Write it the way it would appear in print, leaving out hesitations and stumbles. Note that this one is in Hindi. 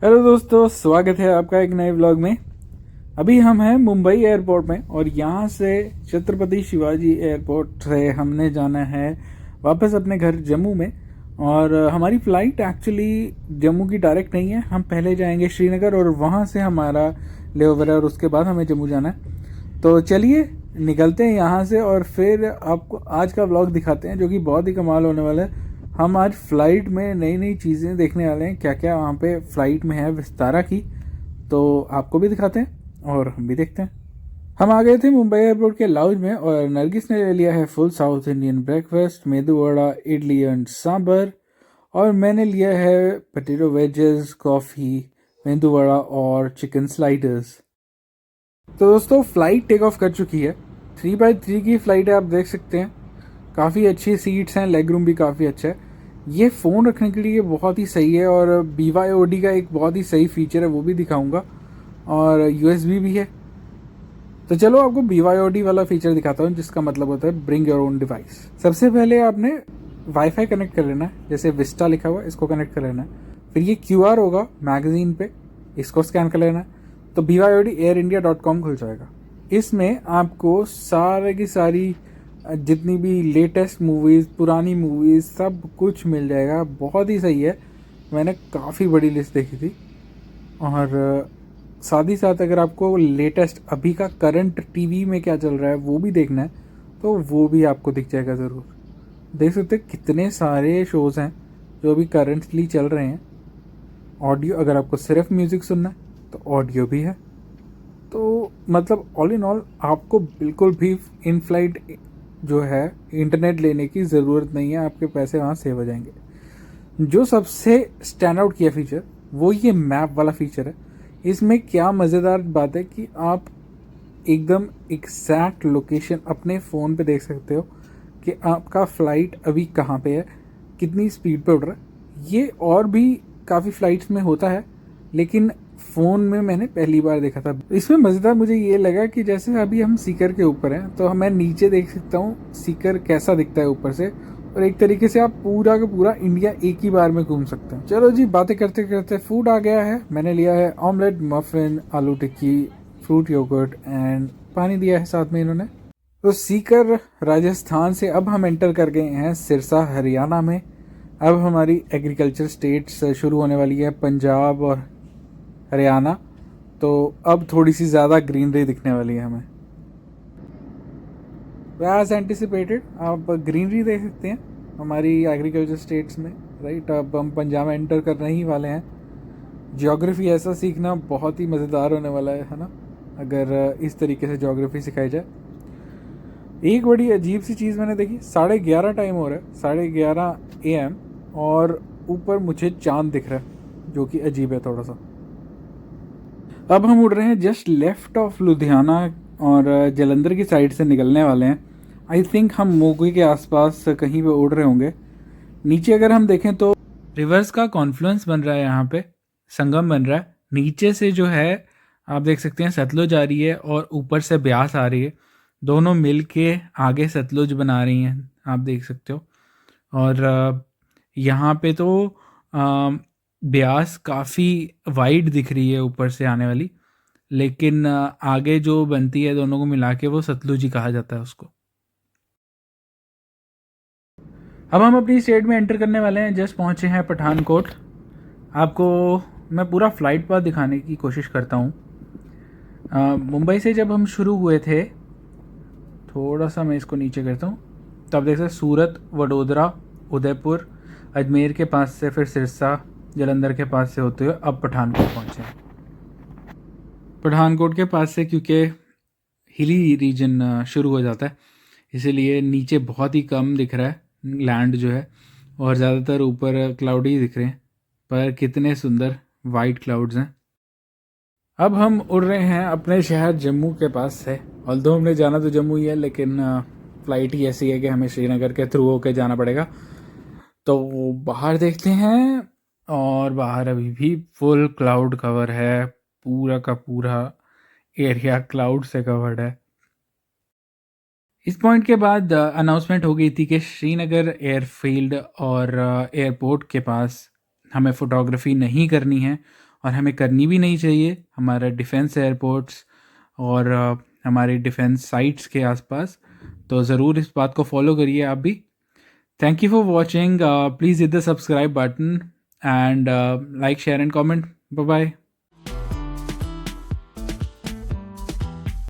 हेलो दोस्तों, स्वागत है आपका एक नए व्लॉग में। अभी हम हैं मुंबई एयरपोर्ट में और यहाँ से छत्रपति शिवाजी एयरपोर्ट से हमने जाना है वापस अपने घर जम्मू में। और हमारी फ़्लाइट एक्चुअली जम्मू की डायरेक्ट नहीं है। हम पहले जाएंगे श्रीनगर और वहाँ से हमारा लेओवर है और उसके बाद हमें जम्मू जाना है। तो चलिए निकलते हैं यहाँ से और फिर आपको आज का व्लॉग दिखाते हैं जो कि बहुत ही कमाल होने वाला है। हम आज फ़्लाइट में नई नई चीज़ें देखने वाले हैं, क्या क्या वहाँ पे फ़्लाइट में है विस्तारा की। तो आपको भी दिखाते हैं और हम भी देखते हैं। हम आ गए थे मुंबई एयरपोर्ट के लाउंज में और नरगिस ने ले लिया है full South Indian breakfast, medu vada, idli and sambar. और मैंने लिया है potato wedges, coffee, medu vada और चिकन स्लाइडर्स। तो दोस्तों फ़्लाइट टेक ऑफ कर चुकी है। 3x3 की फ़्लाइट है, आप देख सकते हैं। काफ़ी अच्छी सीट्स हैं, लेग रूम भी काफ़ी अच्छा है। ये फ़ोन रखने के लिए बहुत ही सही है और BYOD का एक बहुत ही सही फीचर है, वो भी दिखाऊंगा। और USB भी है। तो चलो आपको BYOD वाला फीचर दिखाता हूँ, जिसका मतलब होता है ब्रिंग योर ओन डिवाइस। सबसे पहले आपने वाईफाई कनेक्ट कर लेना है, जैसे विस्टा लिखा हुआ है इसको कनेक्ट कर लेना है। फिर ये QR होगा मैगजीन पे, इसको स्कैन कर लेना है। तो BYOD airindia.com खुल जाएगा। इसमें आपको सारे की सारी जितनी भी लेटेस्ट मूवीज़, पुरानी मूवीज़, सब कुछ मिल जाएगा। बहुत ही सही है। मैंने काफ़ी बड़ी लिस्ट देखी थी। और साथ ही साथ अगर आपको लेटेस्ट अभी का करंट टीवी में क्या चल रहा है वो भी देखना है तो वो भी आपको दिख जाएगा ज़रूर। देख सकते हैं कितने सारे शोज़ हैं जो अभी करंटली चल रहे हैं। ऑडियो, अगर आपको सिर्फ म्यूज़िक सुनना है तो ऑडियो भी है। तो मतलब ऑल इन ऑल आपको बिल्कुल भी इन फ्लाइट जो है इंटरनेट लेने की ज़रूरत नहीं है, आपके पैसे वहाँ सेव हो जाएंगे। जो सबसे स्टैंड आउट किया फीचर वो ये मैप वाला फीचर है। इसमें क्या मज़ेदार बात है कि आप एकदम एग्जैक्ट लोकेशन अपने फ़ोन पे देख सकते हो कि आपका फ़्लाइट अभी कहाँ पे है, कितनी स्पीड पे उड़ रहा है। ये और भी काफ़ी फ़्लाइट्स में होता है, लेकिन फ़ोन में मैंने पहली बार देखा था। इसमें मज़ेदार मुझे ये लगा कि जैसे अभी हम सीकर के ऊपर हैं तो मैं नीचे देख सकता हूँ सीकर कैसा दिखता है ऊपर से। और एक तरीके से आप पूरा का पूरा इंडिया एक ही बार में घूम सकते हैं। चलो जी, बातें करते करते फूड आ गया है। मैंने लिया है ऑमलेट, मफिन, आलू टिक्की, फ्रूट योगर्ट एंड पानी दिया है साथ में इन्होंने। तो सीकर राजस्थान से अब हम एंटर कर गए हैं सिरसा हरियाणा में। अब हमारी एग्रीकल्चर स्टेट्स शुरू होने वाली है, पंजाब और हरियाणा। तो अब थोड़ी सी ज़्यादा ग्रीनरी दिखने वाली है हमें। एज एंटिसिपेटेड आप ग्रीनरी देख सकते हैं हमारी एग्रीकल्चर स्टेट्स में, राइट। अब हम पंजाब में एंटर करने ही वाले हैं। ज्योग्राफी ऐसा सीखना बहुत ही मज़ेदार होने वाला है ना, अगर इस तरीके से ज्योग्राफी सिखाई जाए। एक बड़ी अजीब सी चीज़ मैंने देखी, 11:30 टाइम हो रहा है, 11:30 AM, और ऊपर मुझे चांद दिख रहा है जो कि अजीब है थोड़ा सा। अब हम उड़ रहे हैं जस्ट लेफ्ट ऑफ लुधियाना और जलंधर की साइड से निकलने वाले हैं। आई थिंक हम मोगी के आसपास कहीं पे उड़ रहे होंगे। नीचे अगर हम देखें तो रिवर्स का कॉन्फ्लुएंस बन रहा है, यहाँ पे संगम बन रहा है। नीचे से जो है आप देख सकते हैं सतलुज आ रही है और ऊपर से ब्यास आ रही है। दोनों मिल के आगे सतलुज बना रही हैं, आप देख सकते हो। और यहाँ पे तो ब्यास काफ़ी वाइड दिख रही है ऊपर से आने वाली, लेकिन आगे जो बनती है दोनों को मिला के वो सतलुज ही कहा जाता है उसको। अब हम अपनी स्टेट में एंटर करने वाले हैं, जस्ट पहुँचे हैं पठानकोट। आपको मैं पूरा फ्लाइट पाथ दिखाने की कोशिश करता हूँ। मुंबई से जब हम शुरू हुए थे, थोड़ा सा मैं इसको नीचे करता हूँ, तब देख सकते सूरत, वडोदरा, उदयपुर, अजमेर के पास से फिर सिरसा, जलंधर के पास से होते हुए अब पठानकोट पहुँचे। पठानकोट के पास से क्योंकि हिली रीजन शुरू हो जाता है, इसीलिए नीचे बहुत ही कम दिख रहा है लैंड जो है, और ज़्यादातर ऊपर क्लाउडी दिख रहे हैं। पर कितने सुंदर वाइट क्लाउड्स हैं। अब हम उड़ रहे हैं अपने शहर जम्मू के पास से। ऑल्दो हमने जाना तो जम्मू ही है, लेकिन फ़्लाइट ही ऐसी है कि हमें श्रीनगर के थ्रू होकर जाना पड़ेगा। तो बाहर देखते हैं, और बाहर अभी भी फुल क्लाउड कवर है। पूरा का पूरा एरिया क्लाउड से कवर्ड है। इस पॉइंट के बाद अनाउंसमेंट हो गई थी कि श्रीनगर एयरफील्ड और एयरपोर्ट के पास हमें फ़ोटोग्राफी नहीं करनी है, और हमें करनी भी नहीं चाहिए हमारा डिफेंस एयरपोर्ट्स और हमारे डिफेंस साइट्स के आसपास। तो ज़रूर इस बात को फॉलो करिए आप भी। Thank you for watching, please hit the subscribe button and like share and comment. Bye bye.